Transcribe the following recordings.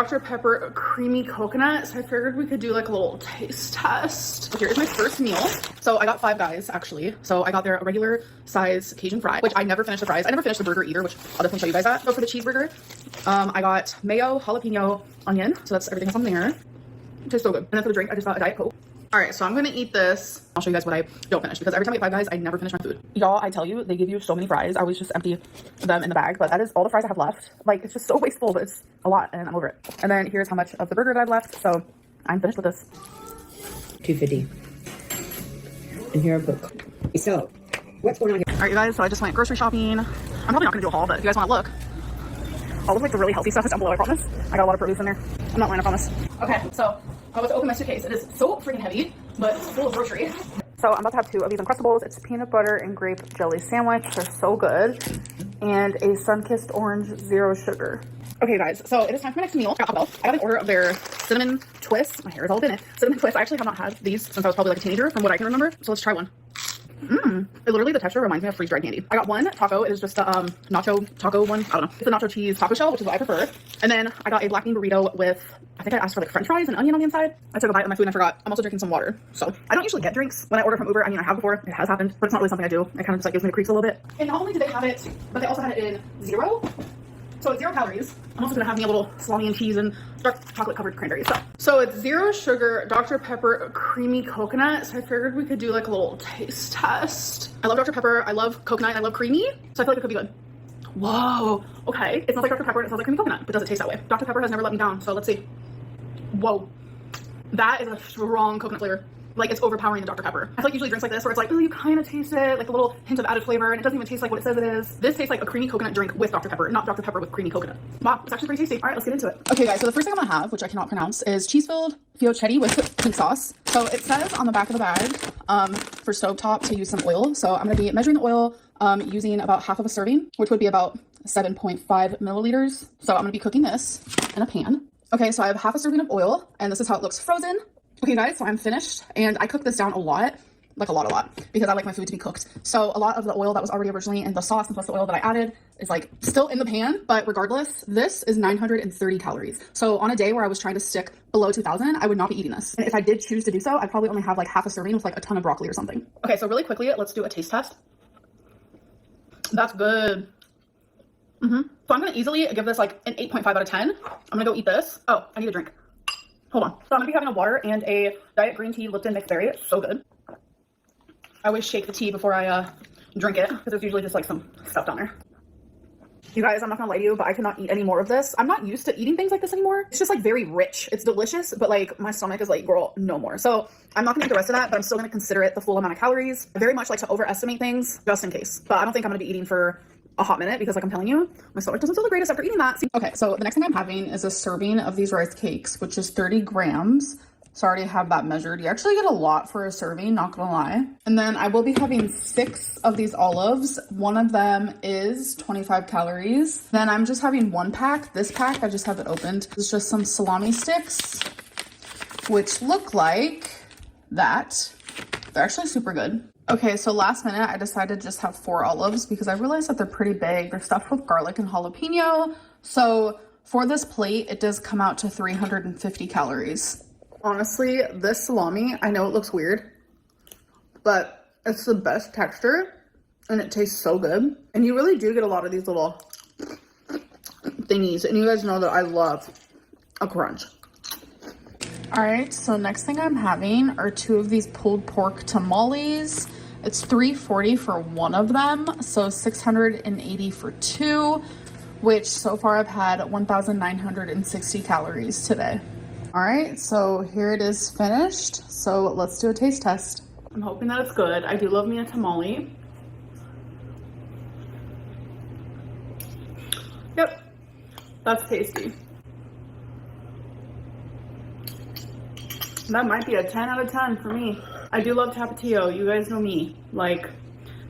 Dr. Pepper creamy coconut. So I figured we could do like a little taste test. Here's my first meal. So I got Five Guys actually. So I got their regular size Cajun fry, which I never finished the fries. I never finished the burger either, which I'll definitely show you guys that. So for the cheeseburger, I got mayo, jalapeno, onion. So that's everything that's on there. It tastes so good. And then for the drink, I just got a Diet Coke. All right, so I'm gonna eat this. I'll show you guys what I don't finish because every time I eat Five Guys, I never finish my food. Y'all, I tell you, they give you so many fries. I always just empty them in the bag, but that is all the fries I have left. Like, it's just so wasteful, but it's a lot and I'm over it. And then here's how much of the burger that I've left. So I'm finished with this. $2.50. And here I Coke. So, what's going on here? All right, you guys, so I just went grocery shopping. I'm probably not gonna do a haul, but if you guys wanna look, all of like the really healthy stuff is down below, I promise. I got a lot of produce in there. I'm not lying, I promise. Okay, so I'm about to open my suitcase. It is so freaking heavy, but it's full of groceries. So I'm about to have 2 of these Uncrustables. It's peanut butter and grape jelly sandwich. They're so good. And a sun-kissed orange 0 sugar. Okay, guys, so it is time for my next meal. I got an order of their cinnamon twists. My hair is all in it. Cinnamon twists. I actually have not had these since I was probably like a teenager from what I can remember. So let's try one. Literally the texture reminds me of freeze-dried candy. I got one taco. It is just a nacho taco one. I don't know. It's a nacho cheese taco shell, which is what I prefer. And then I got a black bean burrito with, I think I asked for like french fries and onion on the inside. I took a bite of my food and I forgot. I'm also drinking some water. So I don't usually get drinks when I order from Uber. I mean, I have before. It has happened, but it's not really something I do. It kind of just like gives me the creeps a little bit. And not only did they have it, but they also had it in 0. So it's 0 calories. I'm also gonna have me a little salami and cheese and dark chocolate covered cranberries. So it's 0 sugar, Dr. Pepper creamy coconut. So I figured we could do like a little taste test. I love Dr. Pepper. I love coconut. I love creamy. So I feel like it could be good. Whoa. Okay. It smells like Dr. Pepper and it smells like creamy coconut, but does it taste that way? Dr. Pepper has never let me down. So let's see. Whoa. That is a strong coconut flavor. Like, it's overpowering the Dr. Pepper. I feel like usually drinks like this where it's like, oh, you kind of taste it, like a little hint of added flavor, and it doesn't even taste like what it says it is. This tastes like a creamy coconut drink with Dr. Pepper, not Dr. Pepper with creamy coconut. Wow, it's actually pretty tasty. All right, let's get into it. Okay, guys, so the first thing I'm gonna have, which I cannot pronounce, is cheese-filled fiocchetti with pink sauce. So it says on the back of the bag for stovetop to use some oil. So I'm gonna be measuring the oil using about half of a serving, which would be about 7.5 milliliters. So I'm gonna be cooking this in a pan. Okay, so I have half a serving of oil, and this is how it looks frozen. Okay guys, so I'm finished, and I cook this down a lot, like a lot, because I like my food to be cooked. So a lot of the oil that was already originally in the sauce and plus the oil that I added is like still in the pan, but regardless, this is 930 calories. So on a day where I was trying to stick below 2,000, I would not be eating this. And if I did choose to do so, I'd probably only have like half a serving with like a ton of broccoli or something. Okay, so really quickly, let's do a taste test. That's good. So I'm gonna easily give this like an 8.5 out of 10. I'm gonna go eat this. Oh, I need a drink. Hold on. So I'm gonna be having a water and a diet green tea Lipton mixed berry. It's so good. I always shake the tea before I drink it because there's usually just like some stuff down there. You guys, I'm not gonna lie to you, but I cannot eat any more of this. I'm not used to eating things like this anymore. It's just like very rich. It's delicious, but like my stomach is like, girl, no more. So I'm not gonna eat the rest of that, but I'm still gonna consider it the full amount of calories. I very much like to overestimate things just in case, but I don't think I'm gonna be eating for a hot minute because like I'm telling you, my stomach doesn't feel the greatest after eating that. Okay, so the next thing I'm having is a serving of these rice cakes, which is 30 grams. So I already have that measured. You actually get a lot for a serving, not gonna lie. And then I will be having 6 of these olives. One of them is 25 calories. Then I'm just having 1 pack. This pack, I just have it opened. It's just some salami sticks, which look like that. They're actually super good. Okay, so last minute, I decided to just have 4 olives because I realized that they're pretty big. They're stuffed with garlic and jalapeno. So for this plate, it does come out to 350 calories. Honestly, this salami, I know it looks weird, but it's the best texture and it tastes so good. And you really do get a lot of these little thingies. And you guys know that I love a crunch. All right, so next thing I'm having are 2 of these pulled pork tamales. It's $3.40 for one of them, so $680 for 2, which so far I've had 1,960 calories today. All right, so here it is finished. So let's do a taste test. I'm hoping that it's good. I do love me a tamale. Yep, that's tasty. That might be a 10 out of 10 for me. I do love Tapatio. You guys know me. Like,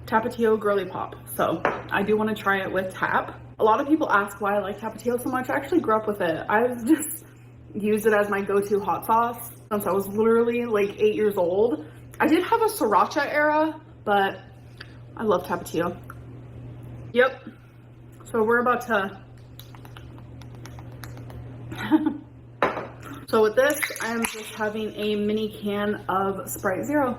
Tapatio girly pop. So, I do want to try it with Tap. A lot of people ask why I like Tapatio so much. I actually grew up with it. I've just used it as my go-to hot sauce since I was literally like 8 years old. I did have a sriracha era, but I love Tapatio. Yep. So, we're about to So with this, I'm just having a mini can of Sprite Zero.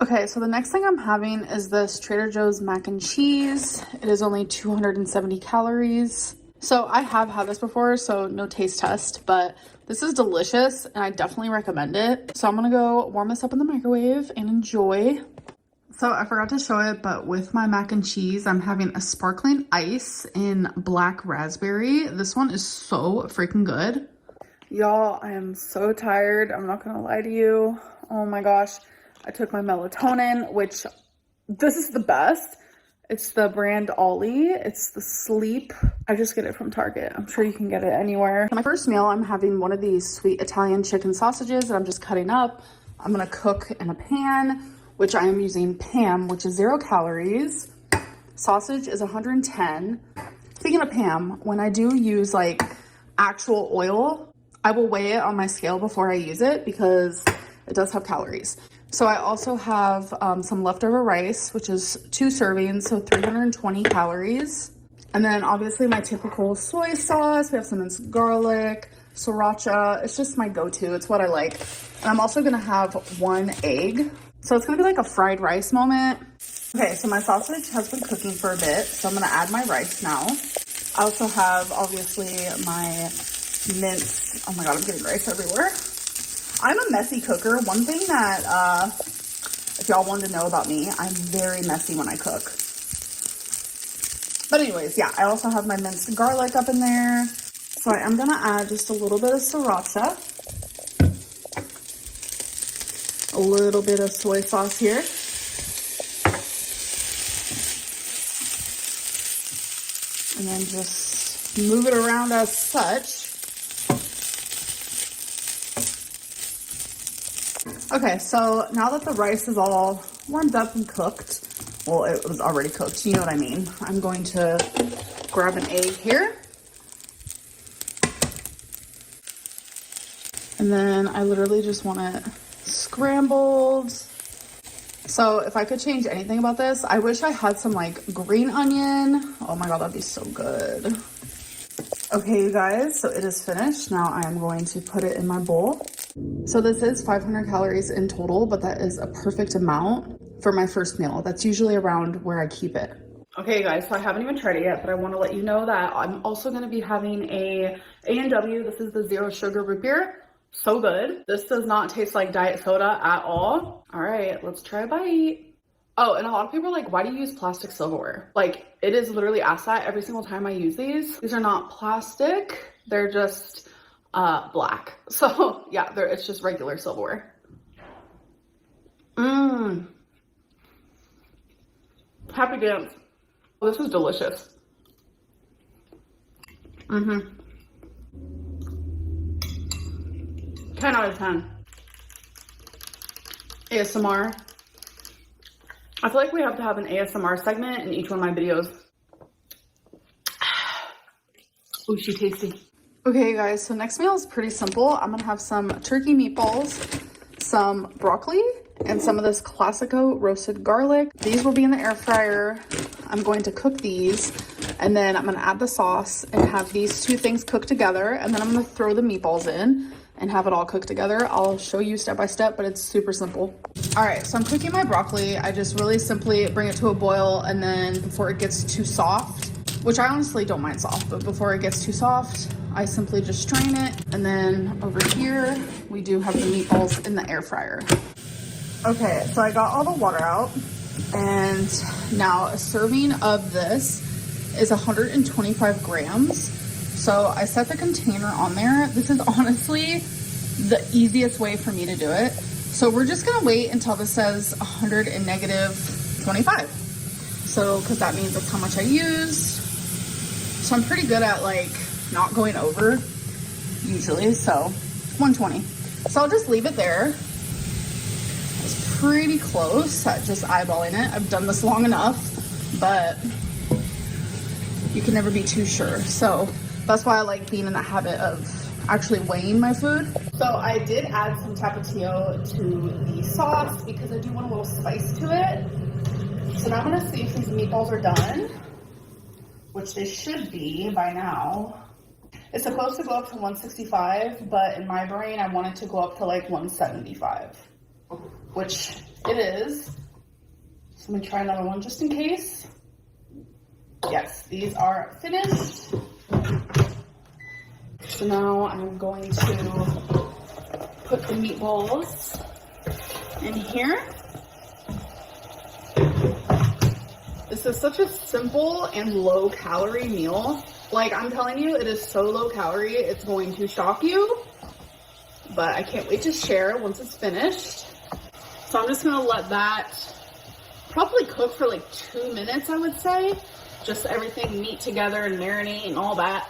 Okay, so the next thing I'm having is this Trader Joe's mac and cheese. It is only 270 calories. So I have had this before, so no taste test, but this is delicious and I definitely recommend it. So I'm gonna go warm this up in the microwave and enjoy. So I forgot to show it, but with my mac and cheese, I'm having a sparkling ice in black raspberry. This one is so freaking good. Y'all, I am so tired. I'm not gonna lie to you. Oh my gosh. I took my melatonin, which this is the best. It's the brand Ollie. It's the sleep. I just get it from Target. I'm sure you can get it anywhere. For my first meal, I'm having one of these sweet Italian chicken sausages that I'm just cutting up. I'm gonna cook in a pan, which I am using Pam, which is 0 calories. Sausage is 110. Speaking of Pam, when I do use like actual oil, I will weigh it on my scale before I use it because it does have calories. So I also have some leftover rice, which is 2 servings, so 320 calories. And then obviously my typical soy sauce. We have some minced garlic, sriracha. It's just my go-to. It's what I like. And I'm also gonna have 1 egg. So it's gonna be like a fried rice moment. Okay, so my sausage has been cooking for a bit, so I'm gonna add my rice now. I also have obviously my minced, oh my God, I'm getting rice everywhere. I'm a messy cooker. One thing that, if y'all wanted to know about me, I'm very messy when I cook. But anyways, yeah, I also have my minced garlic up in there. So I am gonna add just a little bit of sriracha. A little bit of soy sauce here. And then just move it around as such. Okay, so now that the rice is all warmed up and cooked, well, it was already cooked, you know what I mean. I'm going to grab an egg here. And then I literally just want it scrambled. So if I could change anything about this, I wish I had some like green onion. Oh my God, that'd be so good. Okay, you guys, so it is finished. Now I am going to put it in my bowl. So this is 500 calories in total, but that is a perfect amount for my first meal. That's usually around where I keep it. Okay, guys, so I haven't even tried it yet, but I want to let you know that I'm also going to be having a A&W. This is the 0 sugar root beer. So good. This does not taste like diet soda at all. All right, let's try a bite. Oh, and a lot of people are like, why do you use plastic silverware? Like, it is literally asked that every single time I use these. These are not plastic. They're just black. So yeah, it's just regular silverware. Happy dance. Oh, this is delicious. 10 out of 10. ASMR. I feel like we have to have an ASMR segment in each one of my videos. Ooh, she's tasty. Okay, guys, so next meal is pretty simple. I'm gonna have some turkey meatballs, some broccoli, and some of this Classico roasted garlic. These will be in the air fryer. I'm going to cook these, and then I'm gonna add the sauce and have these 2 things cooked together, and then I'm gonna throw the meatballs in and have it all cooked together. I'll show you step by step, but it's super simple. All right, so I'm cooking my broccoli. I just really simply bring it to a boil, and then before it gets too soft, which I honestly don't mind soft, but before it gets too soft, I simply just strain it. And then over here, we do have the meatballs in the air fryer. Okay, so I got all the water out, and now a serving of this is 125 grams. So I set the container on there. This is honestly the easiest way for me to do it. So we're just gonna wait until this says 100 and -25. So, cause that means that's how much I used. So I'm pretty good at like not going over usually, so 120. So I'll just leave it there. It's pretty close at just eyeballing it. I've done this long enough, but you can never be too sure. So that's why I like being in the habit of actually weighing my food. So I did add some tapatio to the sauce because I do want a little spice to it. So now I'm gonna see if these meatballs are done, which they should be by now. It's supposed to go up to 165, but in my brain, I want it to go up to like 175, which it is. So let me try another one just in case. Yes, these are finished. So now I'm going to put the meatballs in here. This is such a simple and low calorie meal. Like, I'm telling you, it is so low calorie, it's going to shock you. But I can't wait to share once it's finished. So I'm just gonna let that probably cook for like 2 minutes, I would say. Just everything meet together and marinate and all that.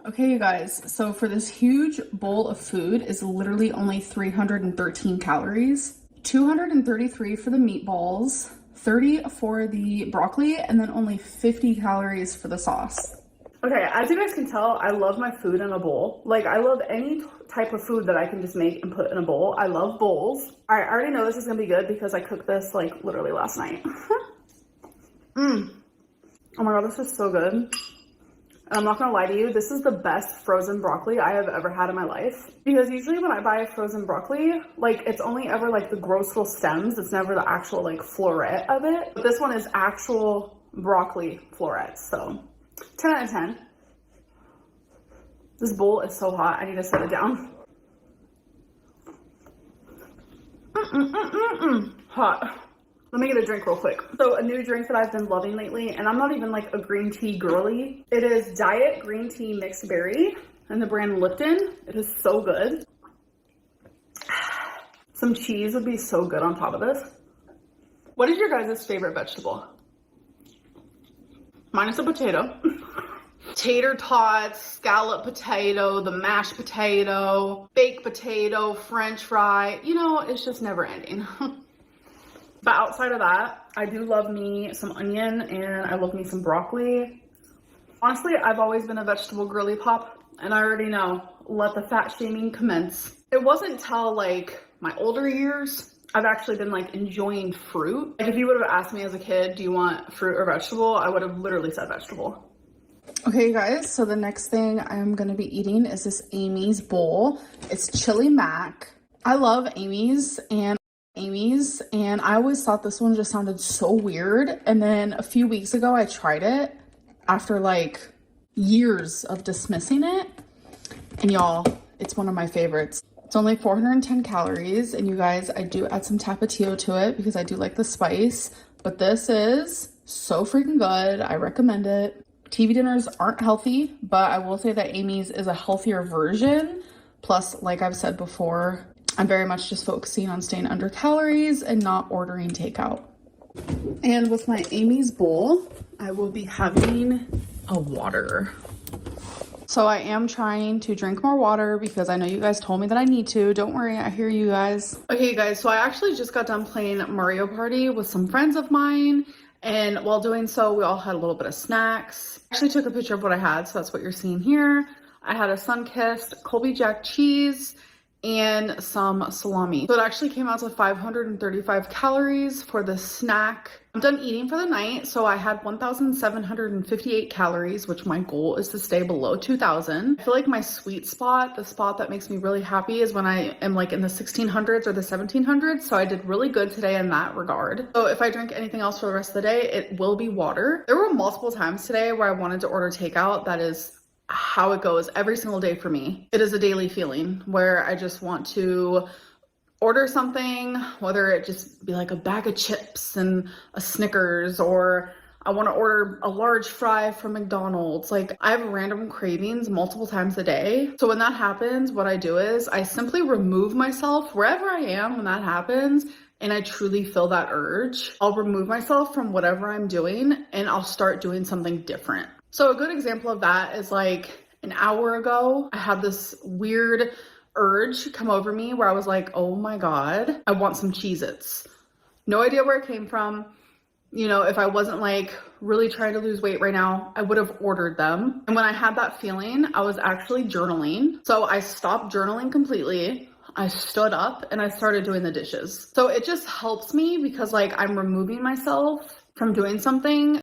Okay, you guys, so for this huge bowl of food is literally only 313 calories. 233 for the meatballs, 30 for the broccoli, and then only 50 calories for the sauce. Okay, as you guys can tell, I love my food in a bowl. Like, I love any type of food that I can just make and put in a bowl. I love bowls. I already know this is gonna be good because I cooked this like literally last night. Oh my god, this is so good. And I'm not gonna lie to you, this is the best frozen broccoli I have ever had in my life. Because usually when I buy frozen broccoli, like, it's only ever like the gross little stems. It's never the actual like floret of it. But this one is actual broccoli florets, so 10 out of 10. This bowl is so hot, I need to set it down. Hot. Let me get a drink real quick. So a new drink that I've been loving lately, and I'm not even like a green tea girly. It is Diet Green Tea Mixed Berry and the brand Lipton. It is so good. Some cheese would be so good on top of this. What is your guys' favorite vegetable? Mine is a potato. Tater tots, scallop potato, the mashed potato, baked potato, french fry. You know, it's just never ending. But outside of that, I do love me some onion and I love me some broccoli. Honestly, I've always been a vegetable girly pop, and I already know, let the fat shaming commence. It wasn't till like my older years I've actually been like enjoying fruit. Like, if you would have asked me as a kid, do you want fruit or vegetable? I would have literally said vegetable. Okay, you guys, so the next thing I'm gonna be eating is this Amy's bowl. It's chili mac. I love Amy's, and I always thought this one just sounded so weird. And then a few weeks ago, I tried it after like years of dismissing it. And y'all, it's one of my favorites. It's only 410 calories. And you guys, I do add some Tapatio to it because I do like the spice. But this is so freaking good. I recommend it. TV dinners aren't healthy, but I will say that Amy's is a healthier version. Plus, like I've said before, I'm very much just focusing on staying under calories and not ordering takeout. And with my Amy's bowl, I will be having a water. So I am trying to drink more water because I know you guys told me that I need to. Don't worry, I hear you guys. Okay, you guys, so I actually just got done playing Mario Party with some friends of mine. And while doing so, we all had a little bit of snacks. I actually took a picture of what I had, so that's what you're seeing here. I had a sun-kissed Colby Jack cheese and some salami. So it actually came out to 535 calories for the snack. I'm done eating for the night, so I had 1,758 calories, which my goal is to stay below 2,000. I feel like my sweet spot, the spot that makes me really happy, is when I am like in the 1600s or the 1700s, so I did really good today in that regard. So if I drink anything else for the rest of the day, it will be water. There were multiple times today where I wanted to order takeout. That is how it goes every single day for me. It is a daily feeling where I just want to order something, whether it just be like a bag of chips and a Snickers, or I want to order a large fry from McDonald's. Like, I have random cravings multiple times a day. So when that happens, what I do is I simply remove myself wherever I am when that happens, and I truly feel that urge. I'll remove myself from whatever I'm doing and I'll start doing something different. So a good example of that is like an hour ago, I had this weird urge come over me where I was like, oh my God, I want some Cheez-Its. No idea where it came from. You know, if I wasn't like really trying to lose weight right now, I would have ordered them. And when I had that feeling, I was actually journaling. So I stopped journaling completely. I stood up and I started doing the dishes. So it just helps me because like I'm removing myself from doing something